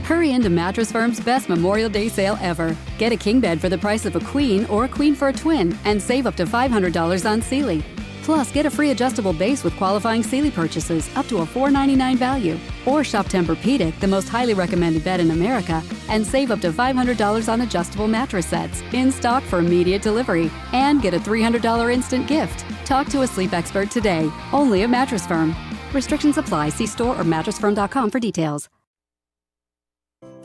Hurry into Mattress Firm's best Memorial Day sale ever. Get a king bed for the price of a queen or a queen for a twin and save up to $500 on Sealy. Plus, get a free adjustable base with qualifying Sealy purchases up to a $499 value. Or shop Tempur-Pedic, the most highly recommended bed in America, and save up to $500 on adjustable mattress sets in stock for immediate delivery. And get a $300 instant gift. Talk to a sleep expert today, only at Mattress Firm. Restrictions apply. See store or mattressfirm.com for details.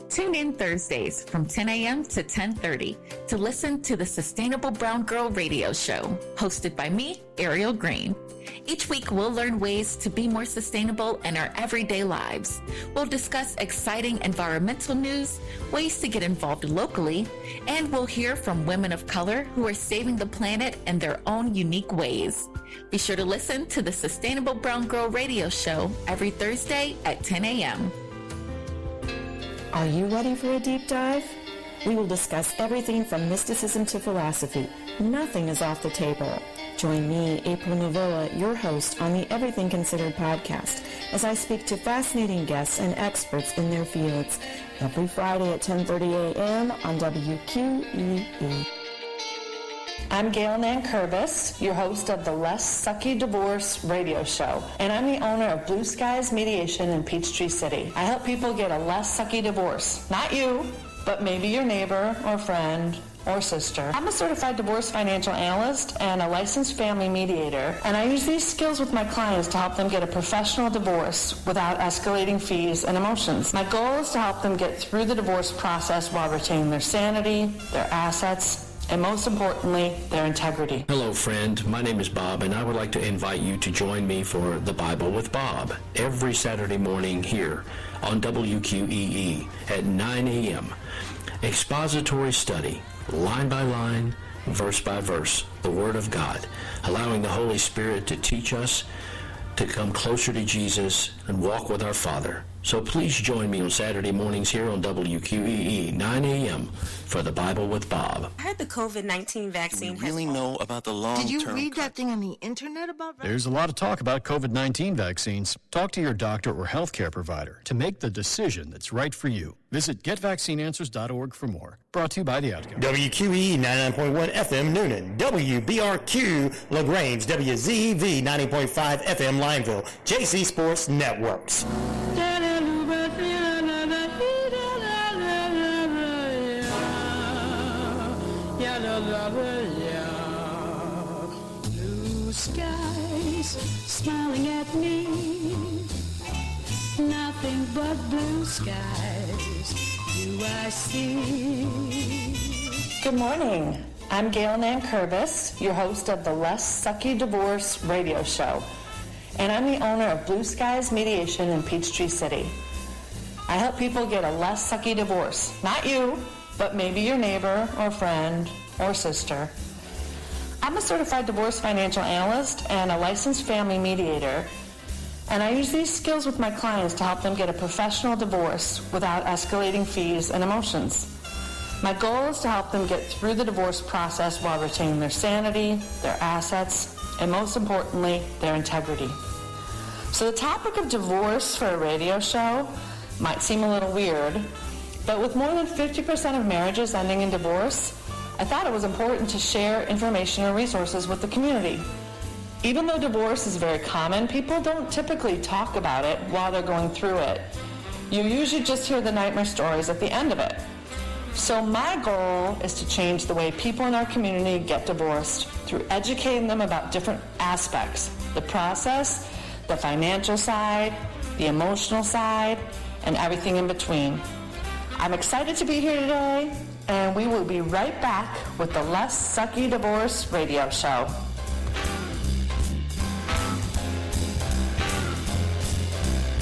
Tune in Thursdays from 10 a.m. to 10:30 to listen to the Sustainable Brown Girl Radio Show, hosted by me, Ariel Green. Each week, we'll learn ways to be more sustainable in our everyday lives. We'll discuss exciting environmental news, ways to get involved locally, and we'll hear from women of color who are saving the planet in their own unique ways. Be sure to listen to the Sustainable Brown Girl Radio Show every Thursday at 10 a.m. Are you ready for a deep dive? We will discuss everything from mysticism to philosophy. Nothing is off the table. Join me, April Novoa, your host on the Everything Considered podcast, as I speak to fascinating guests and experts in their fields every Friday at 10:30 a.m. on WQEE. I'm Gail Nankervis, your host of the Less Sucky Divorce radio show, and I'm the owner of Blue Skies Mediation in Peachtree City. I help people get a less sucky divorce. Not you, but maybe your neighbor or friend or sister. I'm a certified divorce financial analyst and a licensed family mediator, and I use these skills with my clients to help them get a professional divorce without escalating fees and emotions. My goal is to help them get through the divorce process while retaining their sanity, their assets, and most importantly, their integrity. Hello, friend. My name is Bob, and I would like to invite you to join me for The Bible with Bob every Saturday morning here on WQEE at 9 a.m. Expository study, line by line, verse by verse, the Word of God, allowing the Holy Spirit to teach us to come closer to Jesus and walk with our Father. So please join me on Saturday mornings here on WQEE, 9 a.m. for The Bible with Bob. I heard the COVID-19 vaccine. Do we really know about the long-term... Did you read that thing on the internet about vaccines? There's a lot of talk about COVID-19 vaccines. Talk to your doctor or healthcare provider to make the decision that's right for you. Visit getvaccineanswers.org for more. Brought to you by The Outcome. WQEE 99.1 FM Noonan, WBRQ LaGrange, WZV 90.5 FM Lineville, JC Sports Networks. Blue skies smiling at me, nothing but blue skies do I see. Good morning. I'm Gail Nankervis, your host of the Less Sucky Divorce radio show, and I'm the owner of Blue Skies Mediation in Peachtree City. I help people get a less sucky divorce. Not you, but maybe your neighbor or friend or sister. I'm a certified divorce financial analyst and a licensed family mediator, and I use these skills with my clients to help them get a professional divorce without escalating fees and emotions. My goal is to help them get through the divorce process while retaining their sanity, their assets, and most importantly, their integrity. So the topic of divorce for a radio show might seem a little weird, but with more than 50% of marriages ending in divorce, I thought it was important to share information and resources with the community. Even though divorce is very common, people don't typically talk about it while they're going through it. You usually just hear the nightmare stories at the end of it. So my goal is to change the way people in our community get divorced through educating them about different aspects, the process, the financial side, the emotional side, and everything in between. I'm excited to be here today, and we will be right back with the Less Sucky Divorce radio show.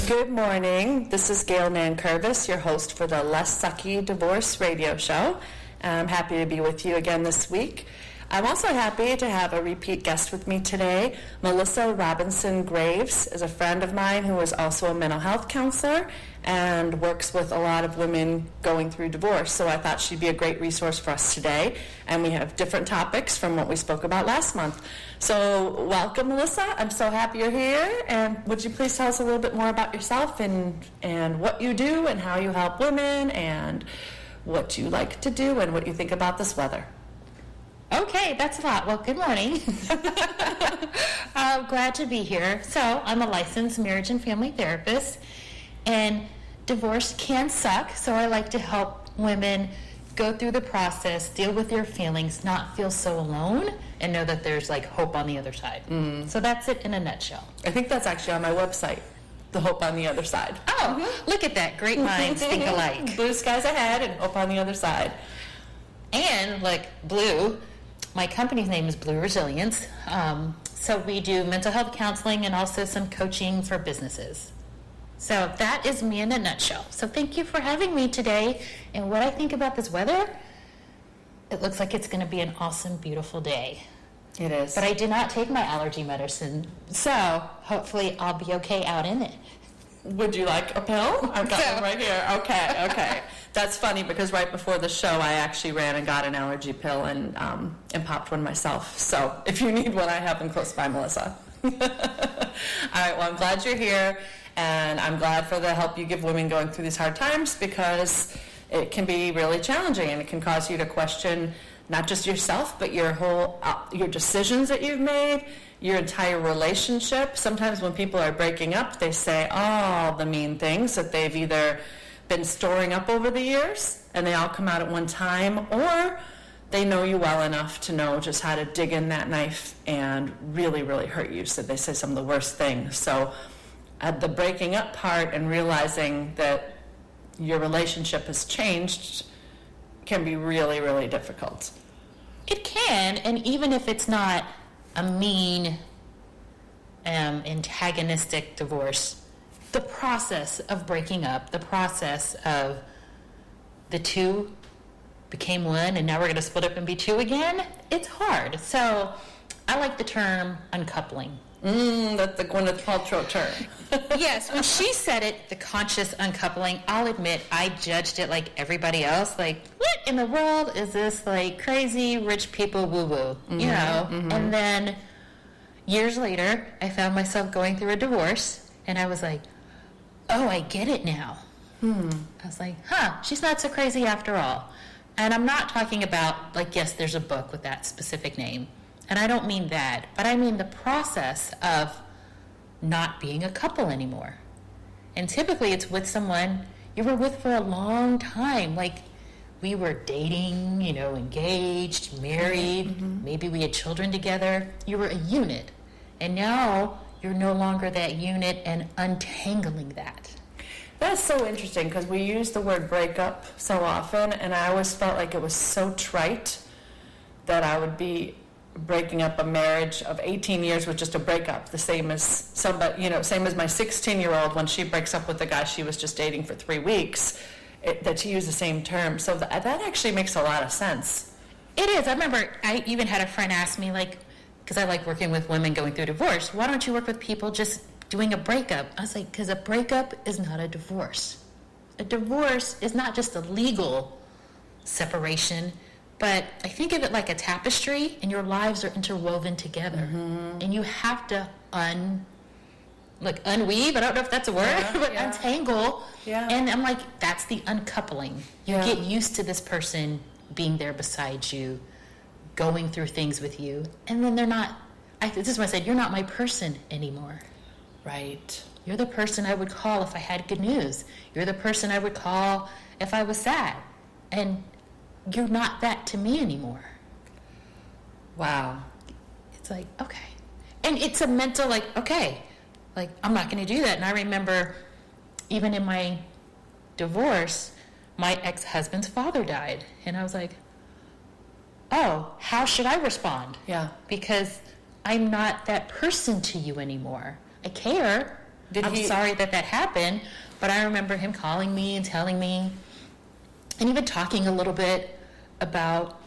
Good morning. This is Gail Nankervis, your host for the Less Sucky Divorce radio show. I'm happy to be with you again this week. I'm also happy to have a repeat guest with me today. Melissa Robinson Graves is a friend of mine who is also a mental health counselor and works with a lot of women going through divorce. So I thought she'd be a great resource for us today. And we have different topics from what we spoke about last month. So welcome, Melissa. I'm so happy you're here. And would you please tell us a little bit more about yourself and what you do and how you help women and what you like to do and what you think about this weather? Okay, that's a lot. Well, good morning. I'm glad to be here. So I'm a licensed marriage and family therapist, and divorce can suck, so I like to help women go through the process, deal with your feelings, not feel so alone, and know that there's like hope on the other side. So that's it in a nutshell. I think that's actually on my website, The Hope on the Other Side. Oh, look at that. Great minds think alike. Blue skies ahead and hope on the other side. And like Blue, my company's name is Blue Resilience. So we do mental health counseling and also some coaching for businesses. So that is me in a nutshell. So thank you for having me today. And what I think about this weather, it looks like it's going to be an awesome, beautiful day. It is. But I did not take my allergy medicine, so hopefully I'll be okay out in it. Would you like a pill? I've got one right here. Okay. That's funny because right before the show, I actually ran and got an allergy pill and popped one myself. So if you need one, I have them close by, Melissa. All right, well, I'm glad you're here, and I'm glad for the help you give women going through these hard times because it can be really challenging and it can cause you to question not just yourself, but your whole, your decisions that you've made, your entire relationship. Sometimes when people are breaking up, they say all the mean things that they've either been storing up over the years and they all come out at one time, or they know you well enough to know just how to dig in that knife and really, really hurt you. So they say some of the worst things. So at the breaking up part and realizing that your relationship has changed can be really, really difficult. It can, and even if it's not a mean, antagonistic divorce, the process of breaking up, the process of the two became one and now we're going to split up and be two again, it's hard. So I like the term uncoupling. That's the Gwyneth Paltrow term. Yes, when she said it, the conscious uncoupling, I'll admit I judged it like everybody else. Like, what in the world is this like crazy rich people woo-woo, you know? And then years later, I found myself going through a divorce, and I was like, oh, I get it now. I was like, she's not so crazy after all. And I'm not talking about, like, yes, there's a book with that specific name. And I don't mean that, but I mean the process of not being a couple anymore. And typically it's with someone you were with for a long time. Like, we were dating, you know, engaged, married, maybe we had children together. You were a unit. And now you're no longer that unit and untangling that. That's so interesting because we use the word breakup so often, and I always felt like it was so trite that I would be breaking up a marriage of 18 years with just a breakup, the same as somebody, you know, same as my 16-year-old when she breaks up with the guy she was just dating for 3 weeks, that she used the same term. So that actually makes a lot of sense. It is. I remember I even had a friend ask me, like, because I like working with women going through divorce, why don't you work with people just doing a breakup? I was like, because a breakup is not a divorce. A divorce is not just a legal separation, but I think of it like a tapestry, and your lives are interwoven together. And you have to unweave, I don't know if that's a word, but untangle. And I'm like, that's the uncoupling. You get used to this person being there beside you, going through things with you, and then they're not, this is what I said, you're not my person anymore. Right. You're the person I would call if I had good news. You're the person I would call if I was sad. And you're not that to me anymore. Wow. It's like, okay. And it's a mental, like, okay, like, I'm not going to do that. And I remember even in my divorce, my ex-husband's father died. And I was like, oh, how should I respond? Yeah. Because I'm not that person to you anymore. I care. I'm sorry that happened. But I remember him calling me and telling me, and even talking a little bit about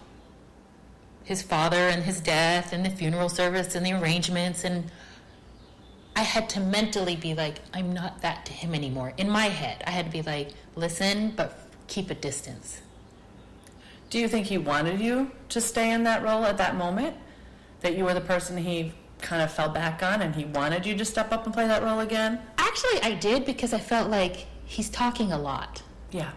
his father and his death and the funeral service and the arrangements, and I had to mentally be like, I'm not that to him anymore. In my head, I had to be like, listen, but keep a distance. Do you think he wanted you to stay in that role at that moment? That you were the person he kind of fell back on and he wanted you to step up and play that role again? Actually, I did, because I felt like he's talking a lot. Yeah.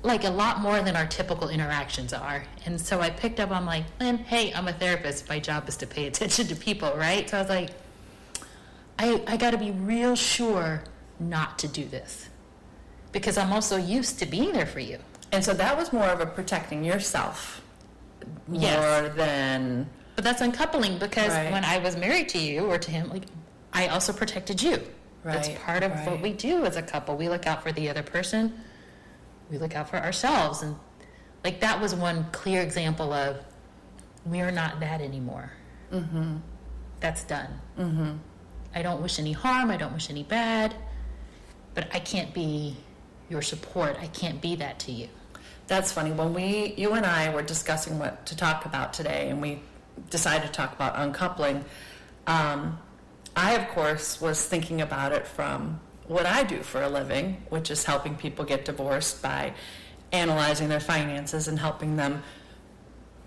Like a lot more than our typical interactions are. And so I picked up on like, Lynn, hey, I'm a therapist. My job is to pay attention to people, right? So I was like, I got to be real sure not to do this, because I'm also used to being there for you. And so that was more of a protecting yourself more Yes. than... But that's uncoupling, because Right. when I was married to you or to him, like, I also protected you. That's Right, part of what right. we do as a couple. We look out for the other person. We look out for ourselves. And like, that was one clear example of, we're not that anymore. Mm-hmm. That's done. Mm-hmm. I don't wish any harm. I don't wish any bad. But I can't be your support. I can't be that to you. That's funny. When you and I were discussing what to talk about today, and we decided to talk about uncoupling, I, of course, was thinking about it from what I do for a living, which is helping people get divorced by analyzing their finances and helping them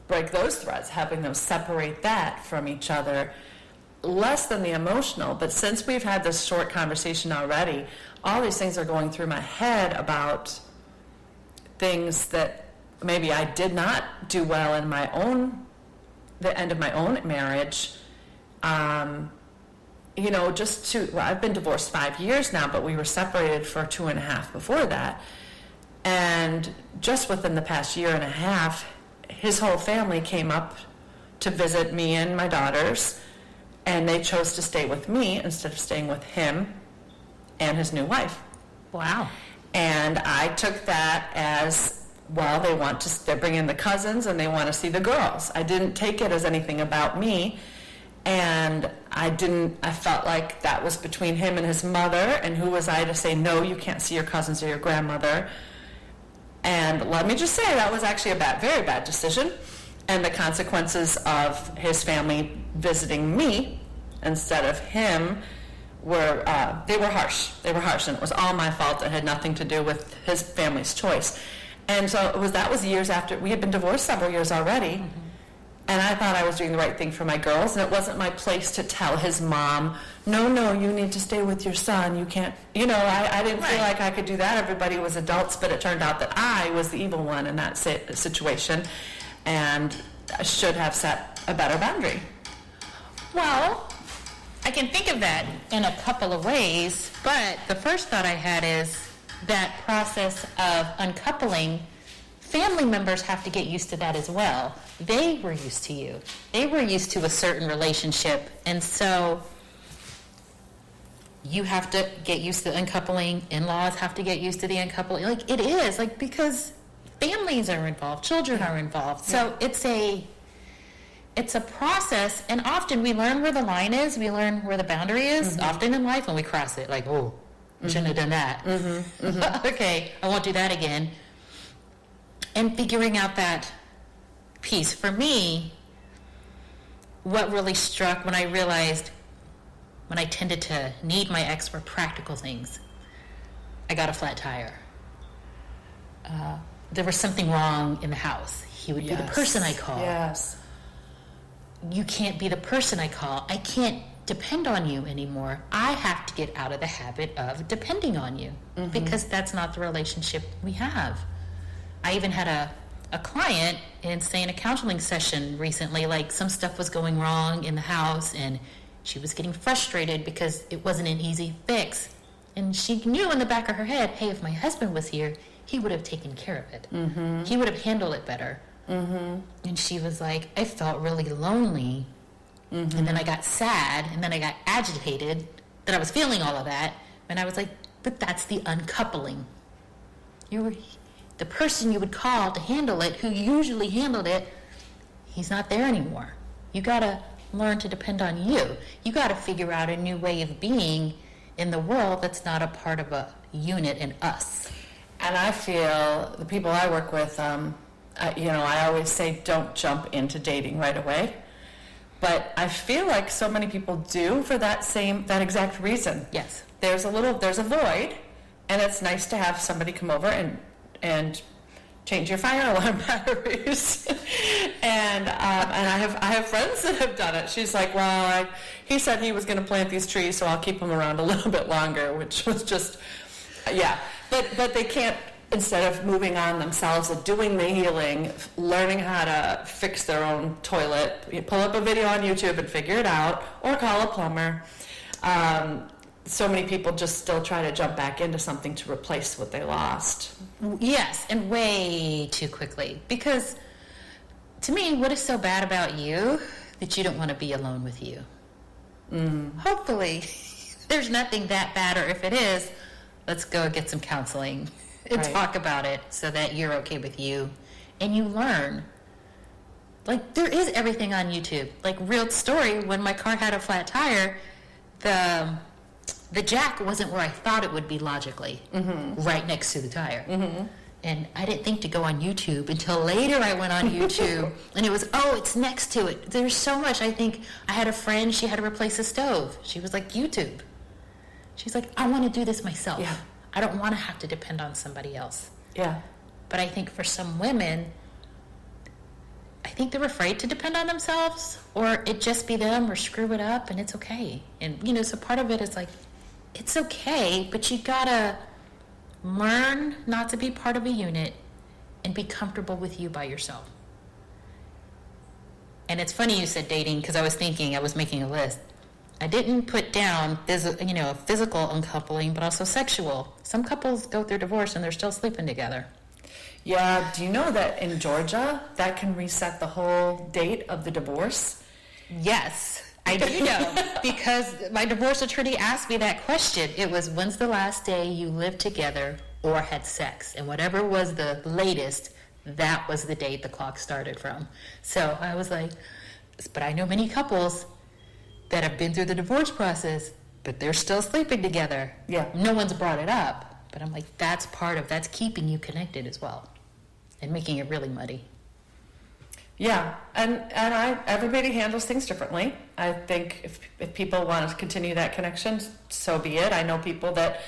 break those threads, helping them separate that from each other, less than the emotional. But since we've had this short conversation already, all these things are going through my head about things that maybe I did not do well in the end of my own marriage. I've been divorced 5 years now, but we were separated for 2.5 before that. And just within the past year and a half, his whole family came up to visit me and my daughters, and they chose to stay with me instead of staying with him and his new wife. Wow. And I took that as, well, they're bringing the cousins and they want to see the girls. I didn't take it as anything about me. And I felt like that was between him and his mother, and who was I to say, no, you can't see your cousins or your grandmother. And let me just say, that was actually a very bad decision. And the consequences of his family visiting me instead of him were harsh. They were harsh, and it was all my fault. It had nothing to do with his family's choice. And so that was years after. We had been divorced several years already. Mm-hmm. And I thought I was doing the right thing for my girls, and it wasn't my place to tell his mom, no, you need to stay with your son. You can't, I didn't feel like I could do that. Everybody was adults, but it turned out that I was the evil one in that situation, and I should have set a better boundary. Well, I can think of that in a couple of ways, but the first thought I had is that process of uncoupling, family members have to get used to that as well. They were used to you. They were used to a certain relationship, and so you have to get used to uncoupling. In-laws have to get used to the uncoupling. Like, it is, like, because families are involved, children are involved. So it's a process, and often we learn where the line is, we learn where the boundary is, often in life when we cross it, like, oh, I shouldn't have done that. Okay, I won't do that again. And figuring out that piece. For me, what really struck when I realized when I tended to need my ex for practical things, I got a flat tire. There was something wrong in the house. He would be the person I call. Yes. You can't be the person I call. I can't depend on you anymore. I have to get out of the habit of depending on you, because that's not the relationship we have. I even had a client in a counseling session recently, like some stuff was going wrong in the house and she was getting frustrated because it wasn't an easy fix. And she knew in the back of her head, hey, if my husband was here, he would have taken care of it. He would have handled it better. And she was like, I felt really lonely. And then I got sad, and then I got agitated that I was feeling all of that. And I was like, but that's the uncoupling. The person you would call to handle it, who usually handled it, he's not there anymore. You got to learn to depend on you. You got to figure out a new way of being in the world that's not a part of a unit in us. And I feel the people I work with, I always say don't jump into dating right away. But I feel like so many people do for that exact reason. Yes. There's a void, and it's nice to have somebody come over and change your fire alarm batteries. and I have friends that have done it. She's like, well, he said he was going to plant these trees, so I'll keep him around a little bit longer, which was just, yeah. But they can't, instead of moving on themselves and doing the healing, learning how to fix their own toilet, you pull up a video on YouTube and figure it out, or call a plumber. So many people just still try to jump back into something to replace what they lost. Yes, and way too quickly. Because to me, what is so bad about you that you don't want to be alone with you? Hopefully, there's nothing that bad, or if it is, let's go get some counseling and talk about it so that you're okay with you and you learn. Like, there is everything on YouTube. Like, real story, when my car had a flat tire, the jack wasn't where I thought it would be logically, right next to the tire. And I didn't think to go on YouTube until later I went on YouTube, and it was, it's next to it. There's so much. I think I had a friend, she had to replace a stove. She was like, YouTube. She's like, I want to do this myself. Yeah. I don't want to have to depend on somebody else. Yeah. But I think for some women, I think they're afraid to depend on themselves, or it just be them, or screw it up, and it's okay. And, so part of it is like, it's okay, but you gotta learn not to be part of a unit and be comfortable with you by yourself. And it's funny you said dating, because I was making a list. I didn't put down physical uncoupling, but also sexual. Some couples go through divorce and they're still sleeping together. Yeah, do you know that in Georgia, that can reset the whole date of the divorce? Yes, I do know, because my divorce attorney asked me that question. It was, when's the last day you lived together or had sex? And whatever was the latest, that was the date the clock started from. So I was like, but I know many couples that have been through the divorce process, but they're still sleeping together. Yeah. No one's brought it up, but I'm like, that's keeping you connected as well, and making it really muddy. Yeah, and everybody handles things differently. I think if people want to continue that connection, so be it. I know people that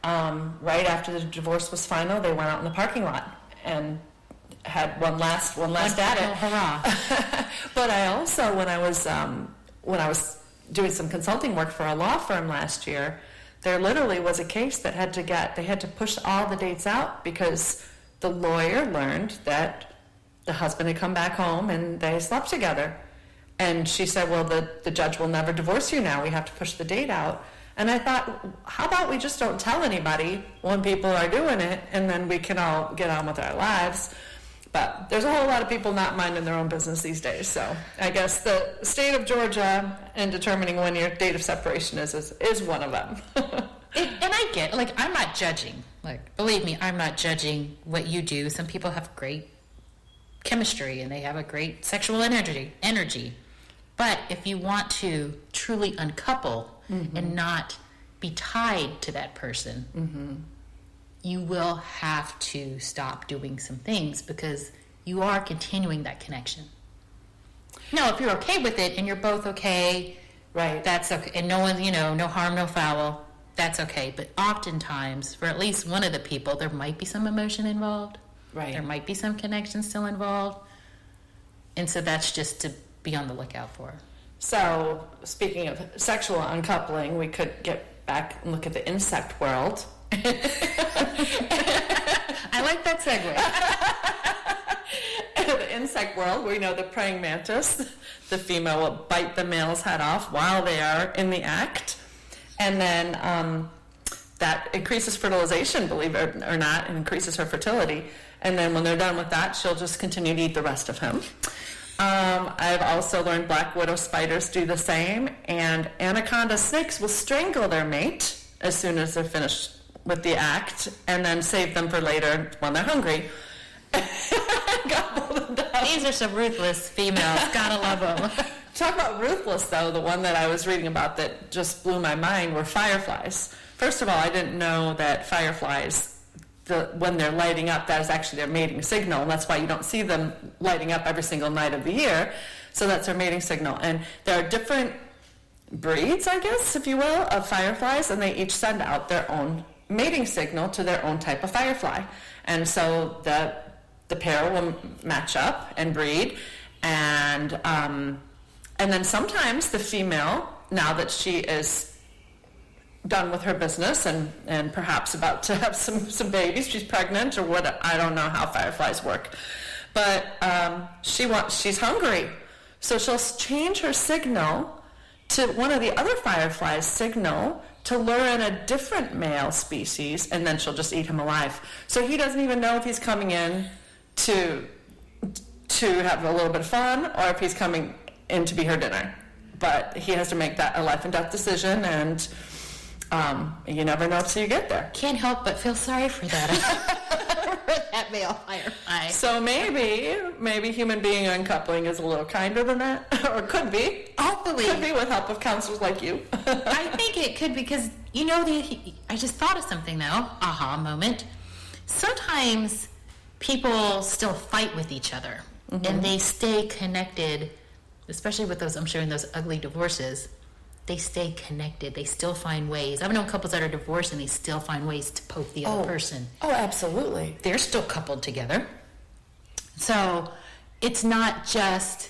right after the divorce was final, they went out in the parking lot and had one last at it. Hurrah! But I also, when I was doing some consulting work for a law firm last year, there literally was a case that they had to push all the dates out because the lawyer learned that the husband had come back home and they slept together. And she said, well, the judge will never divorce you now. We have to push the date out. And I thought, how about we just don't tell anybody when people are doing it, and then we can all get on with our lives. But there's a whole lot of people not minding their own business these days. So I guess the state of Georgia and determining when your date of separation is one of them. And I get, I'm not judging. Believe me, I'm not judging what you do. Some people have great chemistry and they have a great sexual energy. But if you want to truly uncouple and not be tied to that person, you will have to stop doing some things, because you are continuing that connection. Now, if you're okay with it and you're both okay, right, that's okay. And no one, no harm, no foul, that's okay. But oftentimes, for at least one of the people, there might be some emotion involved. Right. There might be some connection still involved. And so that's just to be on the lookout for. So, speaking of sexual uncoupling, we could get back and look at the insect world. I like that segue. In the insect world, we know the praying mantis, the female will bite the male's head off while they are in the act. And then that increases fertilization, believe it or not, and increases her fertility. And then when they're done with that, she'll just continue to eat the rest of him. I've also learned black widow spiders do the same, and anaconda snakes will strangle their mate as soon as they're finished with the act, and then save them for later when they're hungry. These are some ruthless females. Gotta love them. Talk about ruthless, though. The one that I was reading about that just blew my mind were fireflies. First of all, I didn't know that fireflies when they're lighting up, that is actually their mating signal, and that's why you don't see them lighting up every single night of the year. So that's their mating signal. And there are different breeds, I guess, if you will, of fireflies, and they each send out their own mating signal to their own type of firefly. And so the pair will match up and breed, and then sometimes the female, now that she is done with her business and perhaps about to have some babies, she's pregnant or what, I don't know how fireflies work, but she's hungry, so she'll change her signal to one of the other fireflies' signal to lure in a different male species, and then she'll just eat him alive. So he doesn't even know if he's coming in to have a little bit of fun or if he's coming in to be her dinner. But he has to make that a life and death decision, and you never know till you get there. Can't help but feel sorry for that. For that male firefly. So maybe human being uncoupling is a little kinder than that, or could be. Hopefully. Could be with help of counselors like you. I think it could, because, I just thought of something though, aha moment. Sometimes people still fight with each other, and they stay connected, especially with those, I'm sure in those ugly divorces. They stay connected. They still find ways. I've known couples that are divorced and they still find ways to poke the other person. Oh, absolutely. They're still coupled together. So it's not just,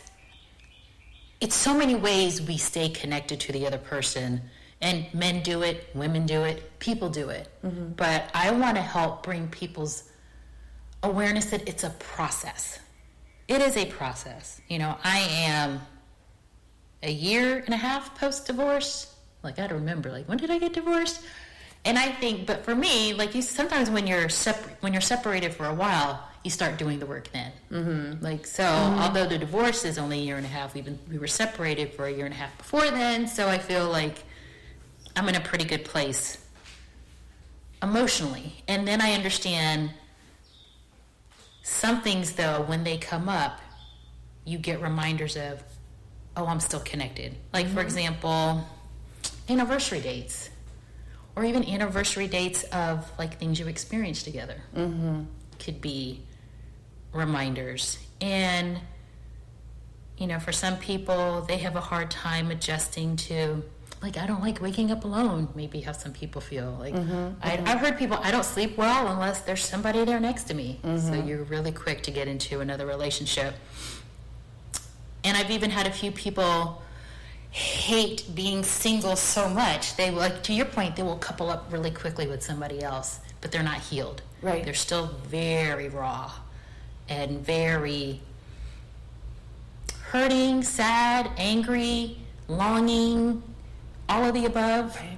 it's so many ways we stay connected to the other person. And men do it, women do it, people do it. But I want to help bring people's awareness that it's a process. It is a process. I am a year and a half post-divorce. I don't remember, when did I get divorced? And I think, but for me, sometimes when you're separated for a while, you start doing the work then. Although the divorce is only a year and a half, we were separated for a year and a half before then, so I feel like I'm in a pretty good place emotionally. And then I understand some things, though, when they come up, you get reminders of, oh, I'm still connected. For example, anniversary dates, or even anniversary dates of things you experienced together could be reminders. And for some people, they have a hard time adjusting to, I don't like waking up alone, maybe how some people feel. I've heard people, I don't sleep well unless there's somebody there next to me. So you're really quick to get into another relationship. And I've even had a few people hate being single so much. They to your point, they will couple up really quickly with somebody else, but they're not healed. Right. They're still very raw and very hurting, sad, angry, longing, all of the above. Right.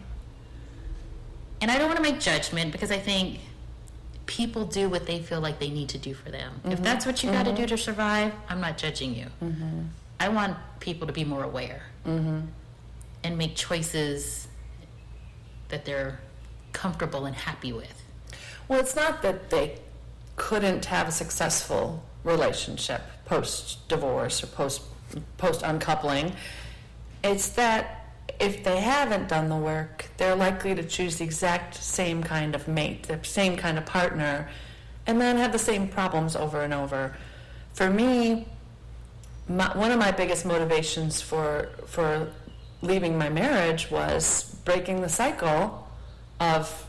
And I don't want to make judgment, because I think people do what they feel like they need to do for them. If that's what you got to do to survive, I'm not judging you. I want people to be more aware and make choices that they're comfortable and happy with. Well, it's not that they couldn't have a successful relationship post-divorce or post-uncoupling. It's that if they haven't done the work, they're likely to choose the exact same kind of mate, the same kind of partner, and then have the same problems over and over. For me, one of my biggest motivations for leaving my marriage was breaking the cycle of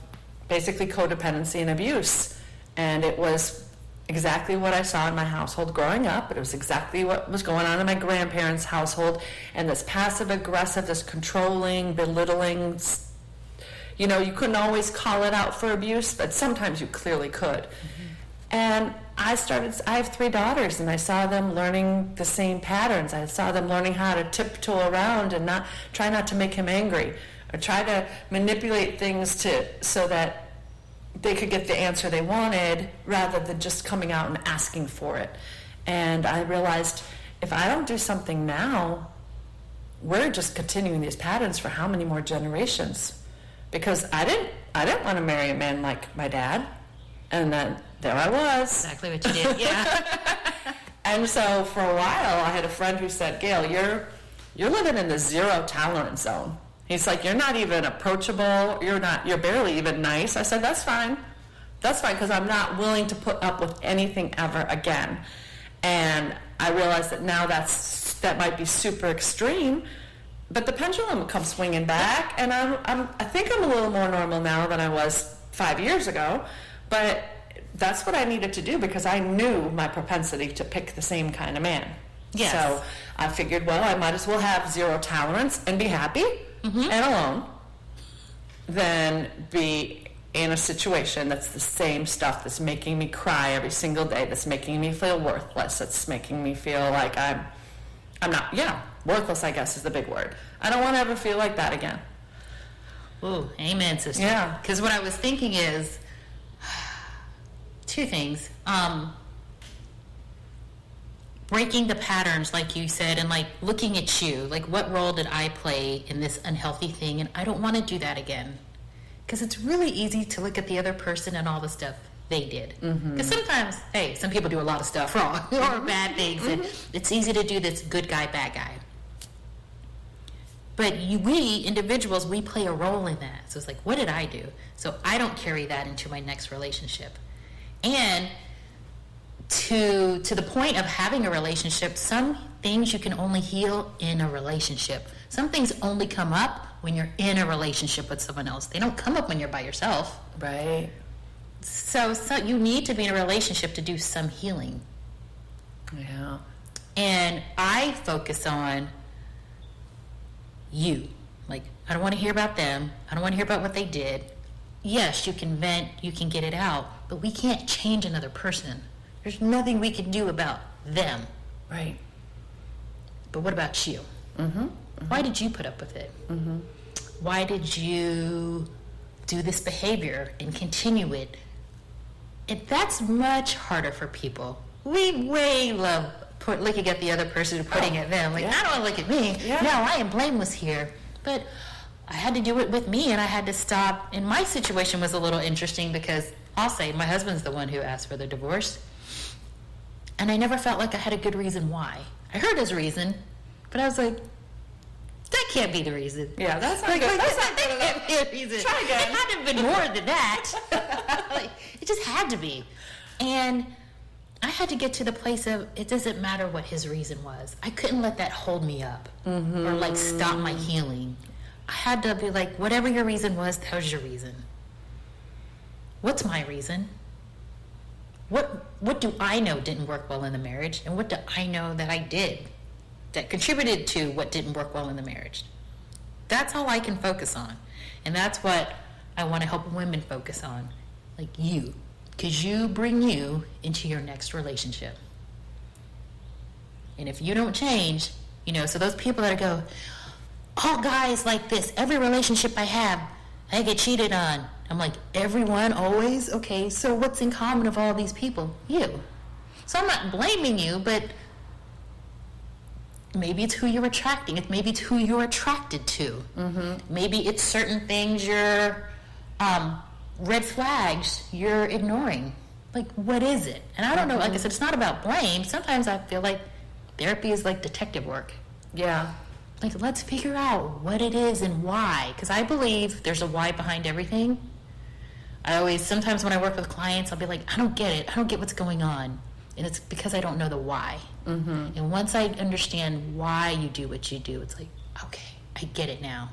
basically codependency and abuse. And it was exactly what I saw in my household growing up. It was exactly what was going on in my grandparents' household. And this passive-aggressive, this controlling, belittling, you couldn't always call it out for abuse, but sometimes you clearly could. And I have 3 daughters, and I saw them learning the same patterns. I saw them learning how to tiptoe around and try not to make him angry, or try to manipulate things so that they could get the answer they wanted, rather than just coming out and asking for it. And I realized, if I don't do something now, we're just continuing these patterns for how many more generations? Because I didn't want to marry a man like my dad, and then there I was. Exactly what you did, yeah. And so for a while, I had a friend who said, Gail, you're living in the 0 tolerance zone. He's like, you're not even approachable. You're barely even nice. I said, that's fine. That's fine, because I'm not willing to put up with anything ever again. And I realize that now that might be super extreme, but the pendulum comes swinging back, and I think I'm a little more normal now than I was 5 years ago, but that's what I needed to do because I knew my propensity to pick the same kind of man. Yes. So I figured, well, I might as well have zero tolerance and be happy and alone than be in a situation that's the same stuff that's making me cry every single day, that's making me feel worthless, that's making me feel like I'm not, worthless, I guess, is the big word. I don't want to ever feel like that again. Ooh, amen, sister. Yeah. Because what I was thinking is two things. Breaking the patterns, like you said, and like looking at you, like what role did I play in this unhealthy thing? And I don't want to do that again. Because it's really easy to look at the other person and all the stuff they did. Because sometimes, hey, some people do a lot of stuff wrong or bad things, and it's easy to do this good guy, bad guy. But we, individuals, we play a role in that. So it's like, what did I do? So I don't carry that into my next relationship. And to the point of having a relationship, some things you can only heal in a relationship. Some things only come up when you're in a relationship with someone else. They don't come up when you're by yourself. Right. So you need to be in a relationship to do some healing. Yeah. And I focus on you. Like, I don't want to hear about them. I don't want to hear about what they did. Yes, you can vent, you can get it out, but we can't change another person. There's nothing we can do about them. Right. But what about you? Why did you put up with it? Why did you do this behavior and continue it? And that's much harder for people. We way love looking at the other person and putting at them. Like, I don't want to look at me. Yeah. No, I am blameless here. But I had to do it with me, and I had to stop. And my situation was a little interesting because I'll say my husband's the one who asked for the divorce. And I never felt like I had a good reason why. I heard his reason, but I was like, that can't be the reason. Yeah, that's not Like, good. That's that not good can't be the reason. Try again. It had to have been more than that. Like, it just had to be. And I had to get to the place of it doesn't matter what his reason was. I couldn't let that hold me up or like stop my healing. I had to be like, whatever your reason was, that was your reason. What's my reason? What do I know didn't work well in the marriage, and what do I know that I did that contributed to what didn't work well in the marriage? That's all I can focus on, and that's what I want to help women focus on, like you, because you bring you into your next relationship. And if you don't change, so those people that go, all guys like this, every relationship I have, I get cheated on. I'm like, everyone always? Okay, so what's in common of all these people? You. So I'm not blaming you, but maybe it's who you're attracting. Maybe it's who you're attracted to. Maybe it's certain things you're, red flags you're ignoring. Like, what is it? And I don't know, like I said, it's not about blame. Sometimes I feel like therapy is like detective work. Yeah. Like, let's figure out what it is and why. Because I believe there's a why behind everything. Sometimes when I work with clients, I'll be like, I don't get it. I don't get what's going on. And it's because I don't know the why. And once I understand why you do what you do, it's like, okay, I get it now.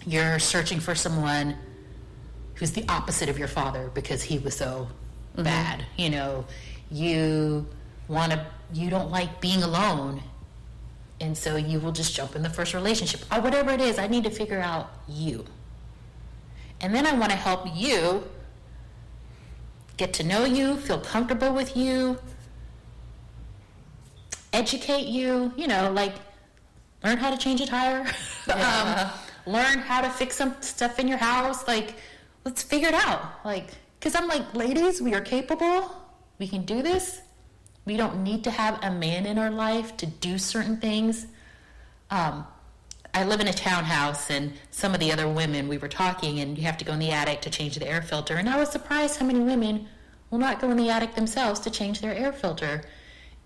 You're searching for someone who's the opposite of your father because he was so bad. You don't like being alone. And so you will just jump in the first relationship. Or whatever it is, I need to figure out you. And then I want to help you get to know you, feel comfortable with you, educate you, like learn how to change a tire, learn how to fix some stuff in your house. Like, let's figure it out. Like, because I'm like, ladies, we are capable. We can do this. We don't need to have a man in our life to do certain things. I live in a townhouse, and some of the other women, we were talking, and you have to go in the attic to change the air filter. And I was surprised how many women will not go in the attic themselves to change their air filter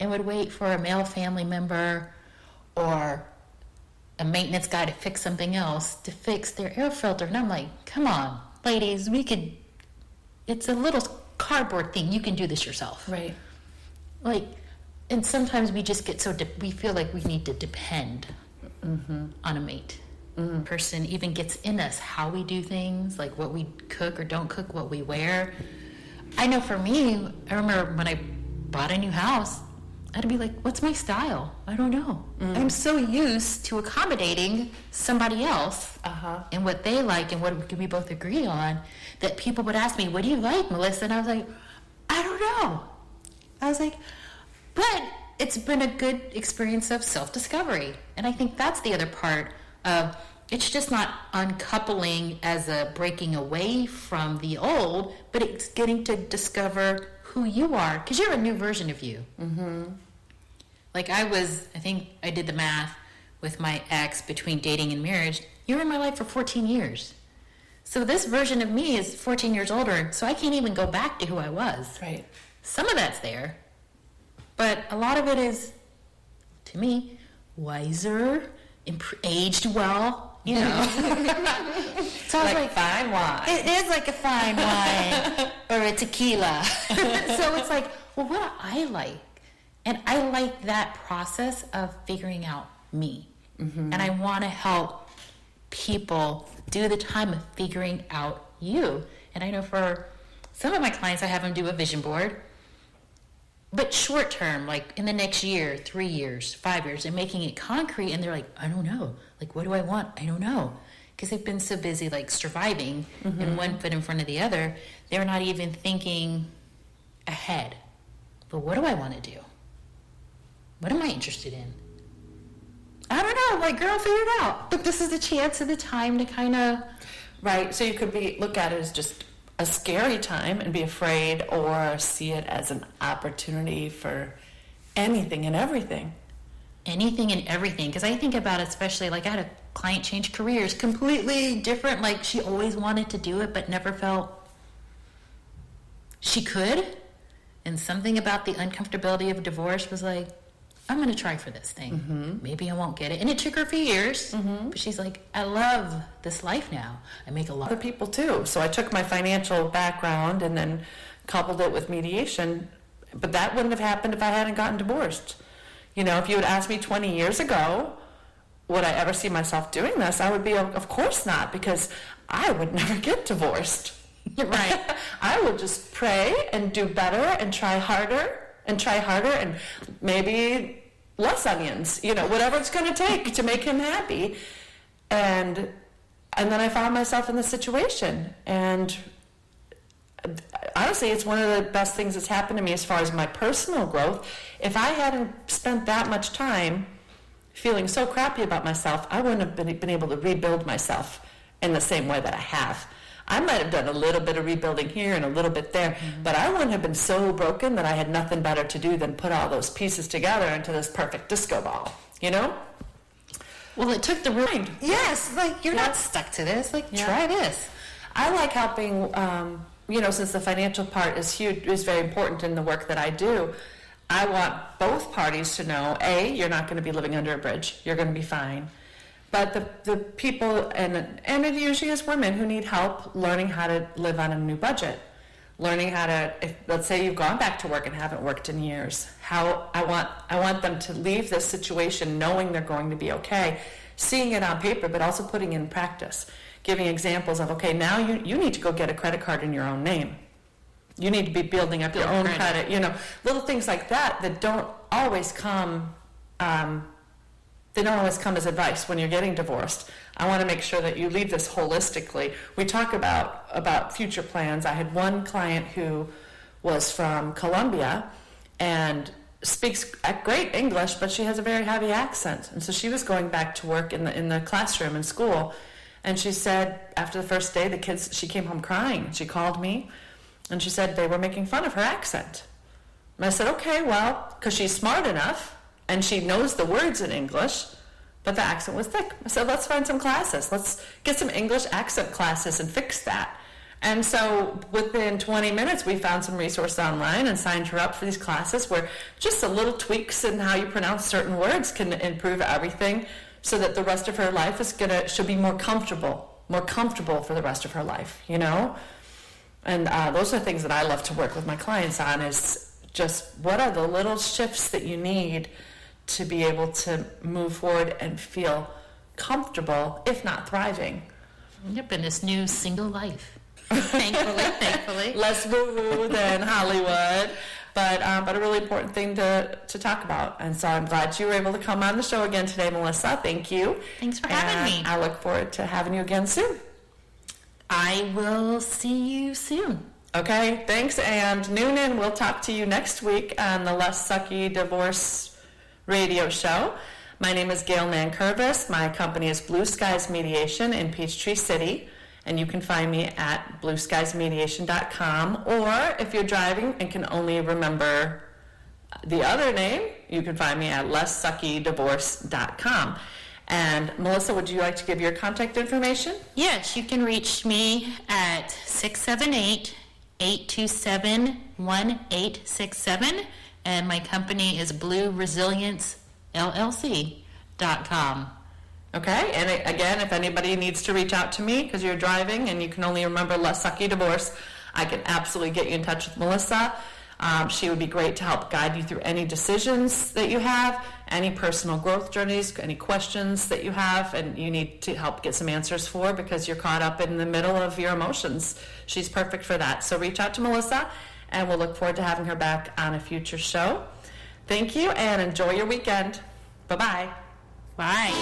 and would wait for a male family member or a maintenance guy to fix something else to fix their air filter. And I'm like, come on, ladies, we could it's a little cardboard thing. You can do this yourself. Right. Like, and sometimes we just get we feel like we need to depend on a mate. Person even gets in us how we do things, like what we cook or don't cook, what we wear. I know for me, I remember when I bought a new house, I'd be like, what's my style? I don't know. I'm so used to accommodating somebody else and what they like and what we both agree on, that people would ask me, what do you like, Melissa? And I was like, I don't know. I was like, but it's been a good experience of self-discovery. And I think that's the other part of, it's just not uncoupling as a breaking away from the old, but it's getting to discover who you are, because you're a new version of you. Like I think I did the math with my ex between dating and marriage. You were in my life for 14 years. So this version of me is 14 years older, so I can't even go back to who I was. Right. Some of that's there, but a lot of it is, to me, wiser, aged well, you know. So I was like fine wine. It is like a fine wine or a tequila. So it's like, well, what do I like? And I like that process of figuring out me. And I want to help people do the time of figuring out you. And I know for some of my clients, I have them do a vision board. But short term, like in the next year, 3 years, 5 years, and making it concrete, and they're like, I don't know. Like, what do I want? I don't know. Because they've been so busy, like, surviving and one foot in front of the other, they're not even thinking ahead. But what do I want to do? What am I interested in? I don't know. Like, girl, figure it out. But this is the chance and the time to kind of... Right. So you could look at it as just a scary time and be afraid, or see it as an opportunity for anything and everything. Anything and everything. Because I think about it, especially, like, I had a client change careers, completely different. Like, she always wanted to do it, but never felt she could. And something about the uncomfortability of divorce was like, I'm going to try for this thing. Maybe I won't get it. And it took her a few years. But she's like, I love this life now. I make a lot. Other people too. So I took my financial background and then coupled it with mediation. But that wouldn't have happened if I hadn't gotten divorced. You know, if you had asked me 20 years ago, would I ever see myself doing this? I would be, of course not, because I would never get divorced. Right. I would just pray and do better and try harder and maybe less onions, you know, whatever it's going to take to make him happy. And then I found myself in this situation. And honestly, it's one of the best things that's happened to me as far as my personal growth. If I hadn't spent that much time feeling so crappy about myself, I wouldn't have been able to rebuild myself in the same way that I have. I might have done a little bit of rebuilding here and a little bit there, but I wouldn't have been so broken that I had nothing better to do than put all those pieces together into this perfect disco ball, you know? Well, it took the rind. Yes, like, you're not stuck to this. Like, try this. I like helping, you know, since the financial part is huge, is very important in the work that I do. I want both parties to know, A, you're not going to be living under a bridge. You're going to be fine. But the people, and it usually is women who need help learning how to live on a new budget, learning how to, let's say you've gone back to work and haven't worked in years, how I want them to leave this situation knowing they're going to be okay, seeing it on paper, but also putting it in practice, giving examples of, okay, now you need to go get a credit card in your own name. You need to be building up your own credit, you know, little things like that don't always come, they don't always come as advice when you're getting divorced. I want to make sure that you leave this holistically. We talk about future plans. I had one client who was from Colombia and speaks great English, but she has a very heavy accent. And so she was going back to work in the classroom in school. And she said after the first day, she came home crying. She called me and she said they were making fun of her accent. And I said, okay, well, because she's smart enough and she knows the words in English, but the accent was thick. I said, let's find some classes. Let's get some English accent classes and fix that. And so within 20 minutes, we found some resources online and signed her up for these classes where just a little tweaks in how you pronounce certain words can improve everything, so that the rest of her life should be more comfortable for the rest of her life, you know? And those are things that I love to work with my clients on, is just what are the little shifts that you need to be able to move forward and feel comfortable, if not thriving. Yep, in this new single life. Thankfully. Less woo-woo than Hollywood, but a really important thing to talk about. And so I'm glad you were able to come on the show again today, Melissa. Thank you. Thanks for having me. I look forward to having you again soon. I will see you soon. Okay, thanks. And Noonan, we'll talk to you next week on the Less Sucky Divorce radio show. My name is Gail Nankervis. My company is Blue Skies Mediation in Peachtree City. And you can find me at blueskiesmediation.com. Or if you're driving and can only remember the other name, you can find me at lesssuckydivorce.com. And Melissa, would you like to give your contact information? Yes, you can reach me at 678-827-1867. And my company is blueresilience.llc.com. Okay, and again, if anybody needs to reach out to me because you're driving and you can only remember Less Sucky Divorce, I can absolutely get you in touch with Melissa. She would be great to help guide you through any decisions that you have, any personal growth journeys, any questions that you have and you need to help get some answers for because you're caught up in the middle of your emotions. She's perfect for that. So reach out to Melissa, and we'll look forward to having her back on a future show. Thank you, and enjoy your weekend. Bye-bye. Bye.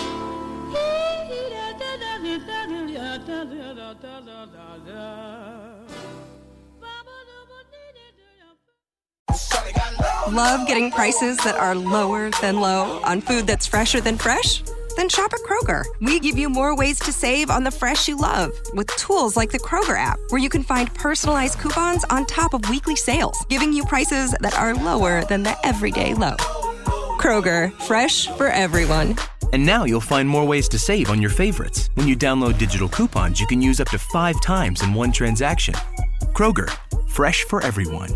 Love getting prices that are lower than low on food that's fresher than fresh? Then shop at Kroger. We give you more ways to save on the fresh you love with tools like the Kroger app, where you can find personalized coupons on top of weekly sales, giving you prices that are lower than the everyday low. Kroger, fresh for everyone. And now you'll find more ways to save on your favorites. When you download digital coupons, you can use up to 5 times in one transaction. Kroger, fresh for everyone.